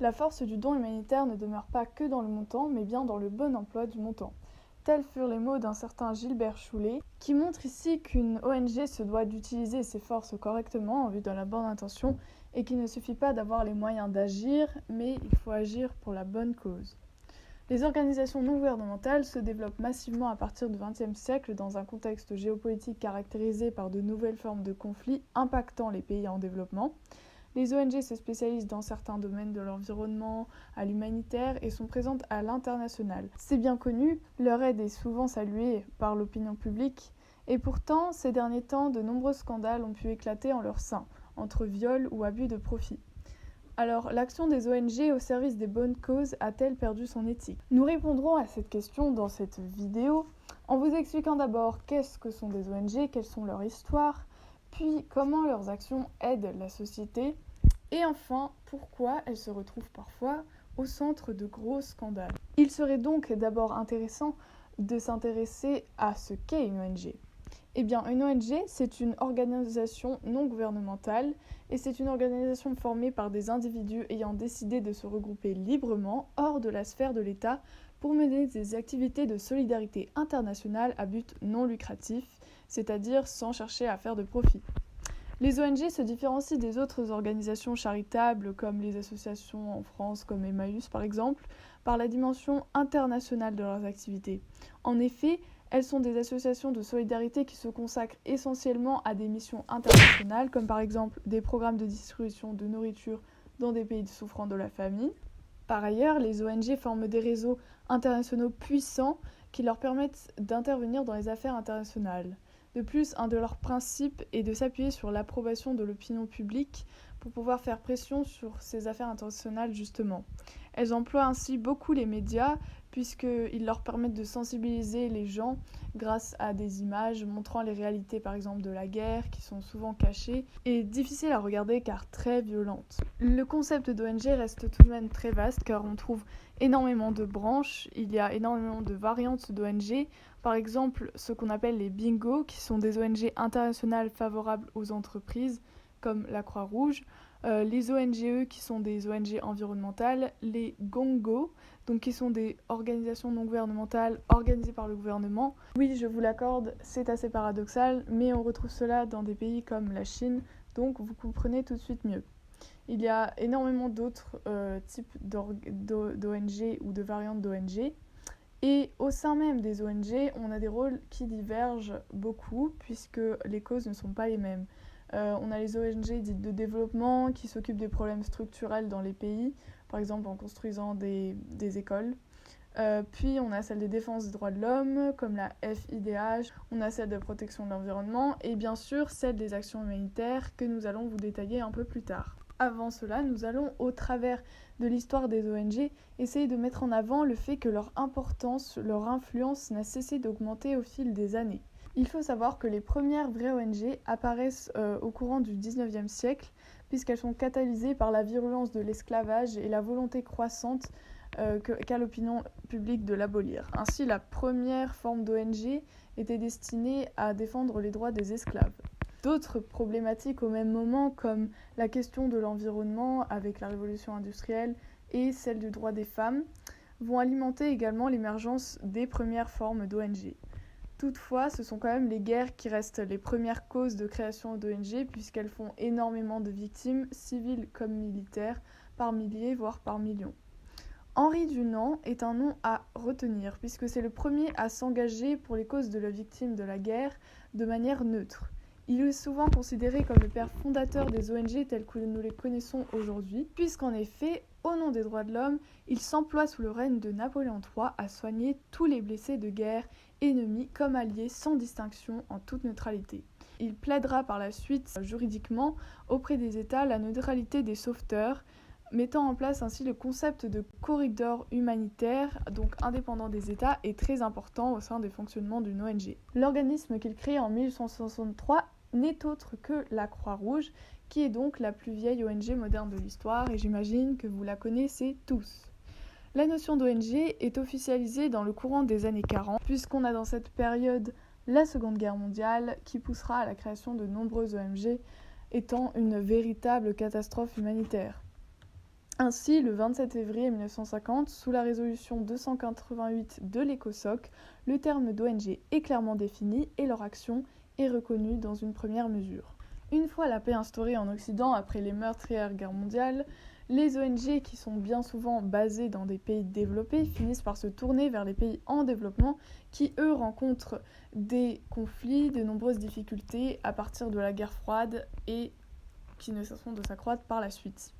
La force du don humanitaire ne demeure pas que dans le montant, mais bien dans le bon emploi du montant. Tels furent les mots d'un certain Gilbert Choulet, qui montre ici qu'une ONG se doit d'utiliser ses forces correctement en vue de la bonne intention et qu'il ne suffit pas d'avoir les moyens d'agir, mais il faut agir pour la bonne cause. Les organisations non gouvernementales se développent massivement à partir du XXe siècle dans un contexte géopolitique caractérisé par de nouvelles formes de conflits impactant les pays en développement. Les ONG se spécialisent dans certains domaines de l'environnement, à l'humanitaire et sont présentes à l'international. C'est bien connu, leur aide est souvent saluée par l'opinion publique et pourtant, ces derniers temps, de nombreux scandales ont pu éclater en leur sein, entre viols ou abus de profit. Alors, l'action des ONG au service des bonnes causes a-t-elle perdu son éthique ? Nous répondrons à cette question dans cette vidéo en vous expliquant d'abord qu'est-ce que sont des ONG, quelles sont leurs histoires, puis comment leurs actions aident la société, et enfin pourquoi elles se retrouvent parfois au centre de gros scandales. Il serait donc d'abord intéressant de s'intéresser à ce qu'est une ONG. Eh bien, une ONG, c'est une organisation non gouvernementale et c'est une organisation formée par des individus ayant décidé de se regrouper librement hors de la sphère de l'État pour mener des activités de solidarité internationale à but non lucratif, c'est-à-dire sans chercher à faire de profit. Les ONG se différencient des autres organisations charitables comme les associations en France comme Emmaüs par exemple, par la dimension internationale de leurs activités. En effet, elles sont des associations de solidarité qui se consacrent essentiellement à des missions internationales, comme par exemple des programmes de distribution de nourriture dans des pays souffrant de la famine. Par ailleurs, les ONG forment des réseaux internationaux puissants qui leur permettent d'intervenir dans les affaires internationales. De plus, un de leurs principes est de s'appuyer sur l'approbation de l'opinion publique pour pouvoir faire pression sur ces affaires internationales justement. Elles emploient ainsi beaucoup les médias puisqu'ils leur permettent de sensibiliser les gens grâce à des images montrant les réalités par exemple de la guerre qui sont souvent cachées et difficiles à regarder car très violentes. Le concept d'ONG reste tout de même très vaste car on trouve énormément de branches, il y a énormément de variantes d'ONG, par exemple ce qu'on appelle les bingos qui sont des ONG internationales favorables aux entreprises comme la Croix-Rouge, les ONGE qui sont des ONG environnementales, les GONGO, donc qui sont des organisations non gouvernementales organisées par le gouvernement. Oui, je vous l'accorde, c'est assez paradoxal, mais on retrouve cela dans des pays comme la Chine, donc vous comprenez tout de suite mieux. Il y a énormément d'autres types d'ONG ou de variantes d'ONG. Et au sein même des ONG, on a des rôles qui divergent beaucoup puisque les causes ne sont pas les mêmes. On a les ONG dites de développement qui s'occupent des problèmes structurels dans les pays, par exemple en construisant des écoles. Puis on a celle de défense des droits de l'homme, comme la FIDH, on a celle de protection de l'environnement, et bien sûr celle des actions humanitaires que nous allons vous détailler un peu plus tard. Avant cela, nous allons, au travers de l'histoire des ONG, essayer de mettre en avant le fait que leur importance, leur influence n'a cessé d'augmenter au fil des années. Il faut savoir que les premières vraies ONG apparaissent au courant du XIXe siècle, puisqu'elles sont catalysées par la virulence de l'esclavage et la volonté croissante qu'a l'opinion publique de l'abolir. Ainsi, la première forme d'ONG était destinée à défendre les droits des esclaves. D'autres problématiques au même moment, comme la question de l'environnement avec la révolution industrielle et celle du droit des femmes, vont alimenter également l'émergence des premières formes d'ONG. Toutefois, ce sont quand même les guerres qui restent les premières causes de création d'ONG puisqu'elles font énormément de victimes, civiles comme militaires, par milliers voire par millions. Henri Dunant est un nom à retenir puisque c'est le premier à s'engager pour les causes de la victime de la guerre de manière neutre. Il est souvent considéré comme le père fondateur des ONG telles que nous les connaissons aujourd'hui, puisqu'en effet, au nom des droits de l'homme, il s'emploie sous le règne de Napoléon III à soigner tous les blessés de guerre, ennemis comme alliés, sans distinction, en toute neutralité. Il plaidera par la suite juridiquement auprès des États la neutralité des sauveteurs, mettant en place ainsi le concept de corridor humanitaire, donc indépendant des États, est très important au sein des fonctionnements d'une ONG. L'organisme qu'il crée en 1863 n'est autre que la Croix-Rouge, qui est donc la plus vieille ONG moderne de l'histoire, et j'imagine que vous la connaissez tous. La notion d'ONG est officialisée dans le courant des années 40, puisqu'on a dans cette période la Seconde Guerre mondiale, qui poussera à la création de nombreuses ONG, étant une véritable catastrophe humanitaire. Ainsi, le 27 février 1950, sous la résolution 288 de l'ECOSOC, le terme d'ONG est clairement défini et leur action est reconnue dans une première mesure. Une fois la paix instaurée en Occident après les meurtrières guerres mondiales, les ONG, qui sont bien souvent basées dans des pays développés, finissent par se tourner vers les pays en développement qui, eux, rencontrent des conflits, de nombreuses difficultés à partir de la guerre froide et qui ne cesseront de s'accroître par la suite.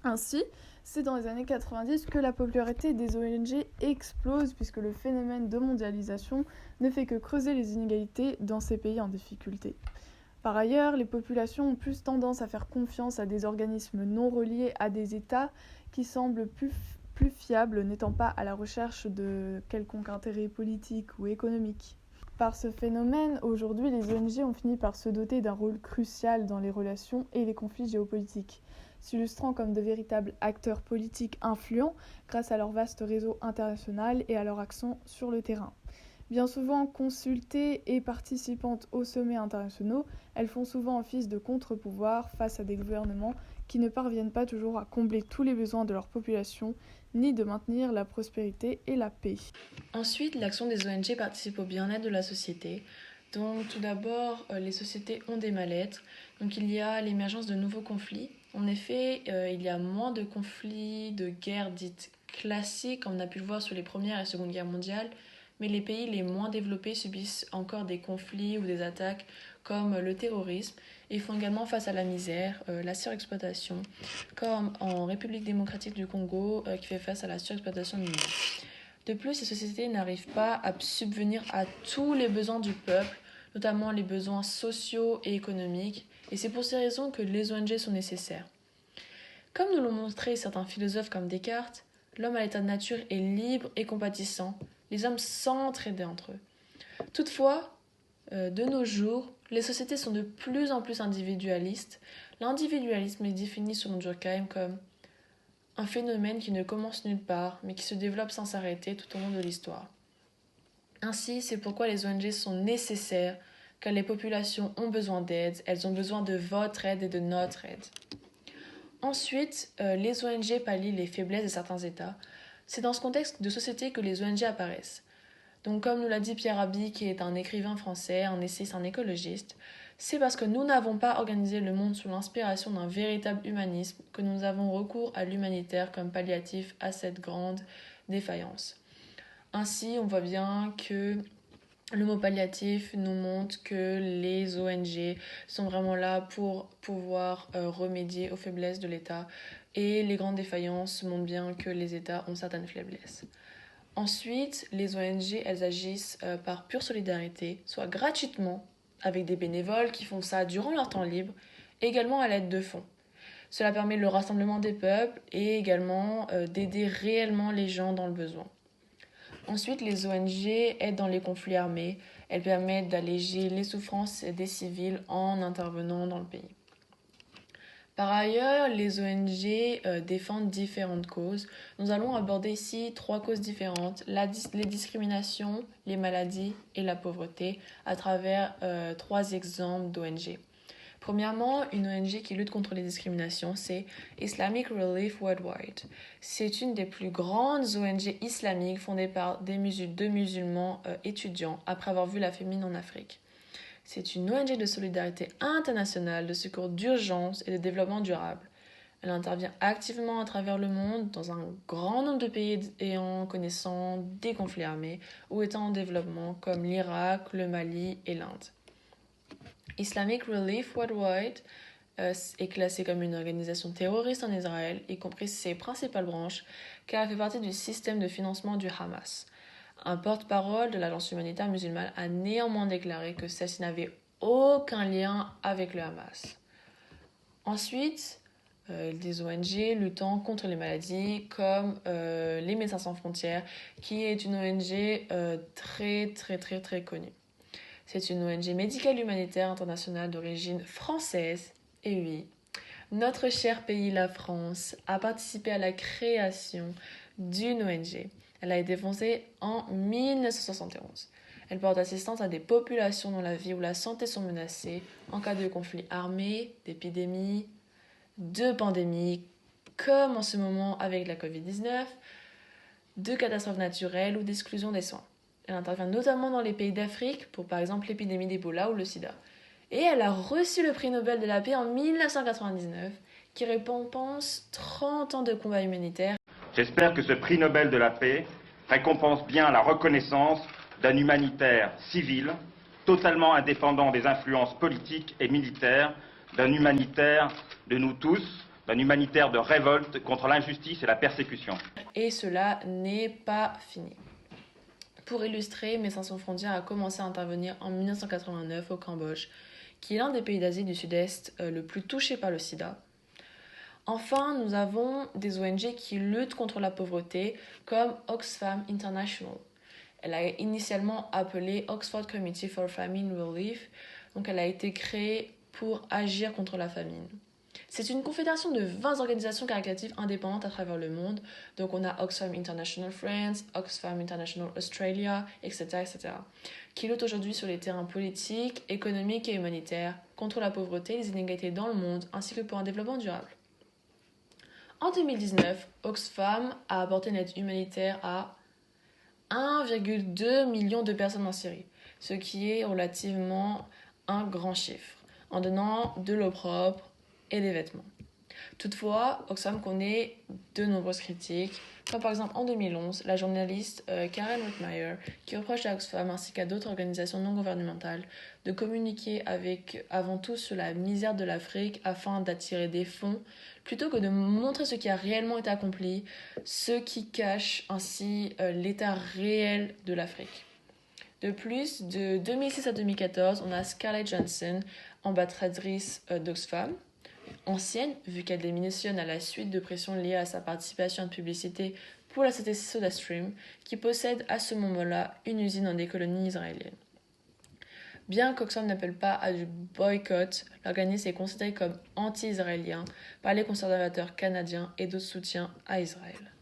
Ainsi, c'est dans les années 90 que la popularité des ONG explose puisque le phénomène de mondialisation ne fait que creuser les inégalités dans ces pays en difficulté. Par ailleurs, les populations ont plus tendance à faire confiance à des organismes non reliés à des États qui semblent plus fiables, n'étant pas à la recherche de quelconque intérêt politique ou économique. Par ce phénomène, aujourd'hui, les ONG ont fini par se doter d'un rôle crucial dans les relations et les conflits géopolitiques, s'illustrant comme de véritables acteurs politiques influents grâce à leur vaste réseau international et à leur action sur le terrain. Bien souvent consultées et participantes aux sommets internationaux, elles font souvent office de contre-pouvoir face à des gouvernements qui ne parviennent pas toujours à combler tous les besoins de leur population, ni de maintenir la prospérité et la paix. Ensuite, l'action des ONG participe au bien-être de la société. Donc, tout d'abord, les sociétés ont des mal-être. Donc, il y a l'émergence de nouveaux conflits. En effet, il y a moins de conflits, de guerres dites classiques, comme on a pu le voir sur les Premières et Secondes Guerres mondiales, mais les pays les moins développés subissent encore des conflits ou des attaques comme le terrorisme et font également face à la misère, la surexploitation, comme en République démocratique du Congo qui fait face à la surexploitation minière. De plus, ces sociétés n'arrivent pas à subvenir à tous les besoins du peuple, notamment les besoins sociaux et économiques, et c'est pour ces raisons que les ONG sont nécessaires. Comme nous l'ont montré certains philosophes comme Descartes, l'homme à l'état de nature est libre et compatissant, les hommes s'entraidaient entre eux. Toutefois, de nos jours, les sociétés sont de plus en plus individualistes. L'individualisme est défini selon Durkheim comme un phénomène qui ne commence nulle part, mais qui se développe sans s'arrêter tout au long de l'histoire. Ainsi, c'est pourquoi les ONG sont nécessaires, car les populations ont besoin d'aide, elles ont besoin de votre aide et de notre aide. Ensuite, les ONG pallient les faiblesses de certains États. C'est dans ce contexte de société que les ONG apparaissent. Donc, comme nous l'a dit Pierre Rabhi, qui est un écrivain français, un essayiste, un écologiste, c'est parce que nous n'avons pas organisé le monde sous l'inspiration d'un véritable humanisme que nous avons recours à l'humanitaire comme palliatif à cette grande défaillance. Ainsi, on voit bien que le mot palliatif nous montre que les ONG sont vraiment là pour pouvoir remédier aux faiblesses de l'État et les grandes défaillances montrent bien que les États ont certaines faiblesses. Ensuite, les ONG, elles agissent par pure solidarité, soit gratuitement, avec des bénévoles qui font ça durant leur temps libre, et également à l'aide de fonds. Cela permet le rassemblement des peuples et également d'aider réellement les gens dans le besoin. Ensuite, les ONG aident dans les conflits armés. Elles permettent d'alléger les souffrances des civils en intervenant dans le pays. Par ailleurs, les ONG défendent différentes causes. Nous allons aborder ici 3 causes différentes, les discriminations, les maladies et la pauvreté, à travers 3 exemples d'ONG. Premièrement, une ONG qui lutte contre les discriminations, c'est Islamic Relief Worldwide. C'est une des plus grandes ONG islamiques fondées par deux musulmans étudiants après avoir vu la famine en Afrique. C'est une ONG de solidarité internationale, de secours d'urgence et de développement durable. Elle intervient activement à travers le monde dans un grand nombre de pays ayant connaissant des conflits armés ou étant en développement comme l'Irak, le Mali et l'Inde. Islamic Relief Worldwide est classée comme une organisation terroriste en Israël, y compris ses principales branches, car elle fait partie du système de financement du Hamas. Un porte-parole de l'agence humanitaire musulmane a néanmoins déclaré que celle-ci n'avait aucun lien avec le Hamas. Ensuite, des ONG luttant contre les maladies comme les Médecins sans frontières, qui est une ONG très connue. C'est une ONG médicale humanitaire internationale d'origine française. Et oui, notre cher pays, la France, a participé à la création d'une ONG. Elle a été fondée en 1971. Elle porte assistance à des populations dont la vie ou la santé sont menacées en cas de conflits armés, d'épidémies, de pandémies comme en ce moment avec la Covid-19, de catastrophes naturelles ou d'exclusion des soins. Elle intervient notamment dans les pays d'Afrique pour par exemple l'épidémie d'Ebola ou le sida. Et elle a reçu le prix Nobel de la paix en 1999 qui récompense 30 ans de combat humanitaire. J'espère que ce prix Nobel de la paix récompense bien la reconnaissance d'un humanitaire civil, totalement indépendant des influences politiques et militaires, d'un humanitaire de nous tous, d'un humanitaire de révolte contre l'injustice et la persécution. Et cela n'est pas fini. Pour illustrer, Médecins sans frontières a commencé à intervenir en 1989 au Cambodge, qui est l'un des pays d'Asie du Sud-Est le plus touché par le sida. Enfin, nous avons des ONG qui luttent contre la pauvreté, comme Oxfam International. Elle a initialement appelé Oxford Committee for Famine Relief, donc elle a été créée pour agir contre la famine. C'est une confédération de 20 organisations caritatives indépendantes à travers le monde. Donc on a Oxfam International France, Oxfam International Australia, etc., etc., qui luttent aujourd'hui sur les terrains politiques, économiques et humanitaires contre la pauvreté et les inégalités dans le monde, ainsi que pour un développement durable. En 2019, Oxfam a apporté une aide humanitaire à 1,2 million de personnes en Syrie, ce qui est relativement un grand chiffre, en donnant de l'eau propre et des vêtements. Toutefois, Oxfam connaît de nombreuses critiques, comme par exemple en 2011, la journaliste Karen Whitmire, qui reproche à Oxfam ainsi qu'à d'autres organisations non gouvernementales de communiquer avant tout sur la misère de l'Afrique afin d'attirer des fonds, plutôt que de montrer ce qui a réellement été accompli, ce qui cache ainsi l'état réel de l'Afrique. De plus, de 2006 à 2014, on a Scarlett Johansson, ambassadrice d'Oxfam, ancienne, vu qu'elle démissionne à la suite de pressions liées à sa participation à une publicité pour la société SodaStream, qui possède à ce moment-là une usine dans des colonies israéliennes. Bien qu'Oxfam n'appelle pas à du boycott, l'organisme est considéré comme anti-israélien par les conservateurs canadiens et d'autres soutiens à Israël.